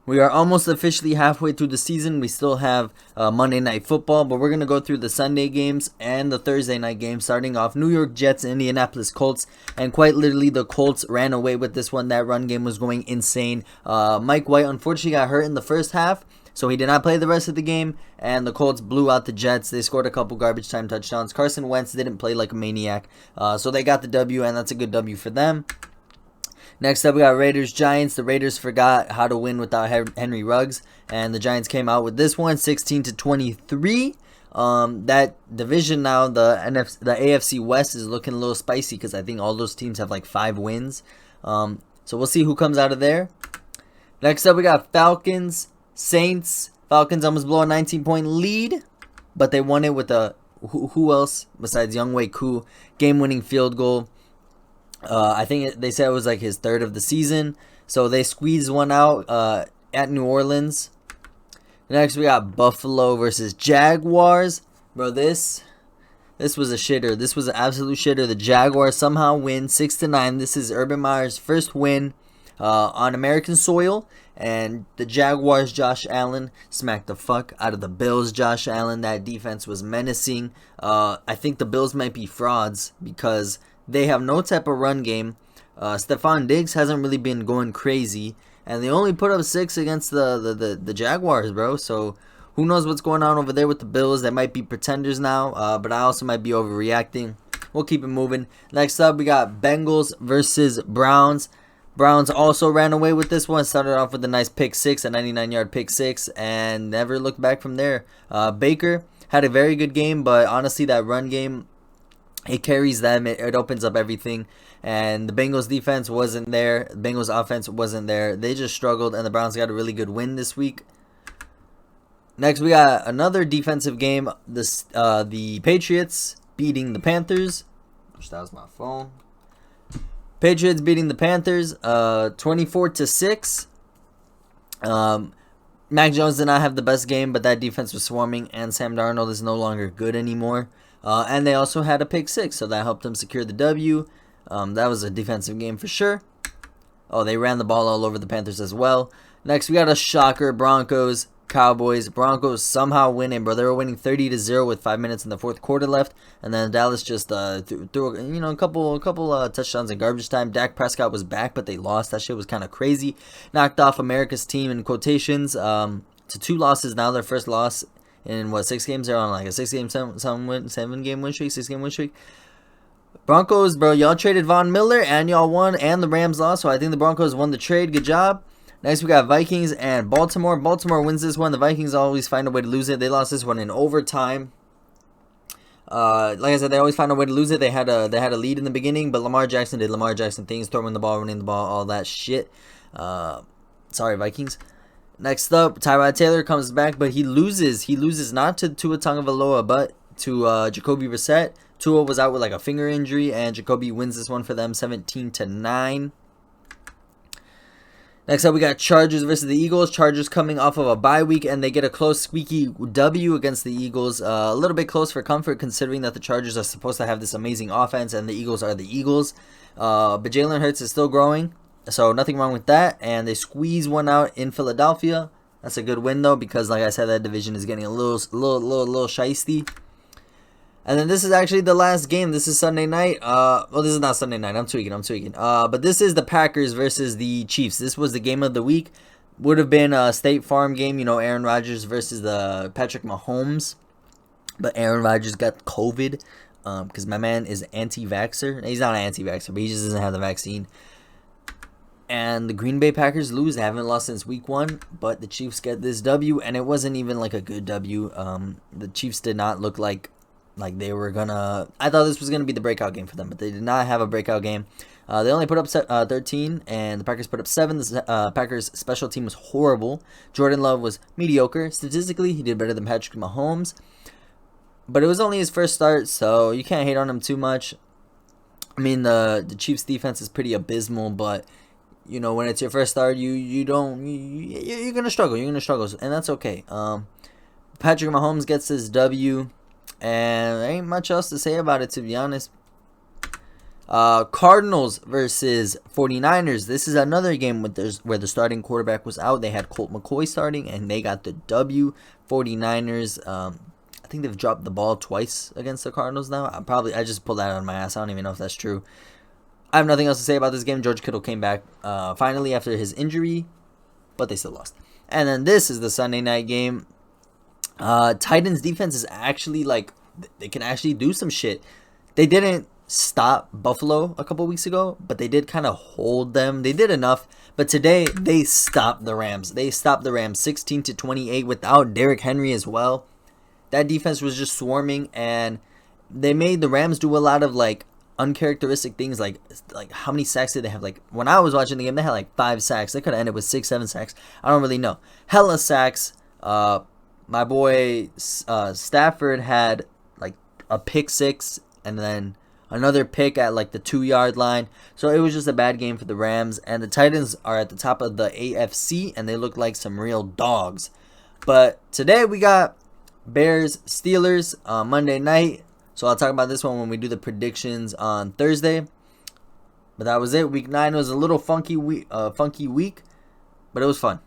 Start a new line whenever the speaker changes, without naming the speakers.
We are almost officially halfway through the season. We still have Monday Night Football, but we're going to go through the Sunday games and the Thursday night games, starting off New York Jets and Indianapolis Colts. And quite literally, the Colts ran away with this one. That run game was going insane. Mike White unfortunately got hurt in the first half, so he did not play the rest of the game, and the Colts blew out the Jets. They scored a couple garbage time touchdowns. Carson Wentz didn't play like a maniac, so they got the W, and that's a good W for them. Next up, we got Raiders-Giants. The Raiders forgot how to win without Henry Ruggs, and the Giants came out with this one, 16-23. That division now, the AFC West, is looking a little spicy because I think all those teams have like 5 wins. So we'll see who comes out of there. Next up, we got Falcons Saints. Falcons almost blow a 19-point lead, but they won it with a who else besides Younghoe Koo game-winning field goal. I think they said it was like his 3rd of the season. So they squeezed one out at New Orleans. Next, we got Buffalo versus Jaguars. Bro, this was a shitter. This was an absolute shitter. The Jaguars somehow win 6-9. This is Urban Meyer's first win on American soil. And the Jaguars, Josh Allen, smacked the fuck out of the Bills. Josh Allen, that defense was menacing. I think the Bills might be frauds because they have no type of run game. Stephon Diggs hasn't really been going crazy. And they only put up 6 against the Jaguars, bro. So who knows what's going on over there with the Bills. They might be pretenders now. But I also might be overreacting. We'll keep it moving. Next up, we got Bengals versus Browns. Browns also ran away with this one. Started off with a nice pick 6, a 99-yard pick 6. And never looked back from there. Baker had a very good game. But honestly, that run game, it carries them. It opens up everything. And the Bengals defense wasn't there. The Bengals offense wasn't there. They just struggled, and the Browns got a really good win this week. Next, we got another defensive game. The Patriots beating the Panthers. That was my phone. Patriots beating the Panthers 24-6. Mac Jones did not have the best game, but that defense was swarming, and Sam Darnold is no longer good anymore. And they also had a pick 6, so that helped them secure the W. That was a defensive game for sure. Oh, they ran the ball all over the Panthers as well. Next, we got a shocker. Broncos, Cowboys. Broncos somehow winning, bro. They were winning 30-0 with 5 minutes in the fourth quarter left. And then Dallas just threw a couple touchdowns in garbage time. Dak Prescott was back, but they lost. That shit was kind of crazy. Knocked off America's team in quotations to 2 losses now. Their first loss in 6 games? They're on like a 6-game, 7-game win streak, 6-game win streak. Broncos, bro, y'all traded Von Miller and y'all won, and the Rams lost, so I think the Broncos won the trade. Good job. Next, we got Vikings and Baltimore. Baltimore wins this one. The Vikings always find a way to lose it. They lost this one in overtime. Like I said, they always find a way to lose it. They had a lead in the beginning, but Lamar Jackson did Lamar Jackson things, throwing the ball, running the ball, all that shit. Sorry, Vikings. Next up, Tyrod Taylor comes back, but he loses. He loses not to Tua Tagovailoa, but to Jacoby Brissett. Tua was out with like a finger injury, and Jacoby wins this one for them 17-9. Next up, we got Chargers versus the Eagles. Chargers coming off of a bye week, and they get a close, squeaky W against the Eagles. A little bit close for comfort, considering that the Chargers are supposed to have this amazing offense, and the Eagles are the Eagles. But Jalen Hurts is still growing, so nothing wrong with that. And they squeeze one out in Philadelphia. That's a good win, though, because, like I said, that division is getting a little shiesty. And then this is actually the last game. This is Sunday night. Well, this is not Sunday night. I'm tweaking. But this is the Packers versus the Chiefs. This was the game of the week. Would have been a State Farm game, Aaron Rodgers versus the Patrick Mahomes. But Aaron Rodgers got COVID because my man is anti-vaxxer. He's not an anti-vaxxer, but he just doesn't have the vaccine. And the Green Bay Packers lose. They haven't lost since week 1, but the Chiefs get this W, and it wasn't even like a good W. The Chiefs did not look like they were gonna. I thought this was gonna be the breakout game for them, but they did not have a breakout game. They only put up 13, and the Packers put up 7. The Packers special team was horrible. Jordan Love was mediocre. Statistically, he did better than Patrick Mahomes, but it was only his first start, so you can't hate on him too much. I mean, the Chiefs defense is pretty abysmal, but when it's your first start, you're gonna struggle. You're gonna struggle, and that's okay. Patrick Mahomes gets his W. And there ain't much else to say about it, to be honest. Cardinals versus 49ers. This is another game where the starting quarterback was out. They had Colt McCoy starting, and they got the W. 49ers, I think they've dropped the ball twice against the Cardinals now. I just pulled that out of my ass. I don't even know if that's true. I have nothing else to say about this game. George Kittle came back finally after his injury, but they still lost. And then this is the Sunday night game. Titans defense is actually they can actually do some shit. They didn't stop Buffalo a couple weeks ago, but they did kind of hold them. They did enough, but today they stopped the Rams. They stopped the Rams 16-28 without Derrick Henry as well. That defense was just swarming, and they made the Rams do a lot of uncharacteristic things. Like how many sacks did they have? When I was watching the game, they had 5 sacks. They could have ended with 6-7 sacks. I don't really know. Hella sacks. My boy Stafford had a pick 6 and then another pick at the 2-yard line. So it was just a bad game for the Rams. And the Titans are at the top of the AFC, and they look like some real dogs. But today we got Bears Steelers Monday night. So I'll talk about this one when we do the predictions on Thursday. But that was it. Week 9 was a little funky week, but it was fun.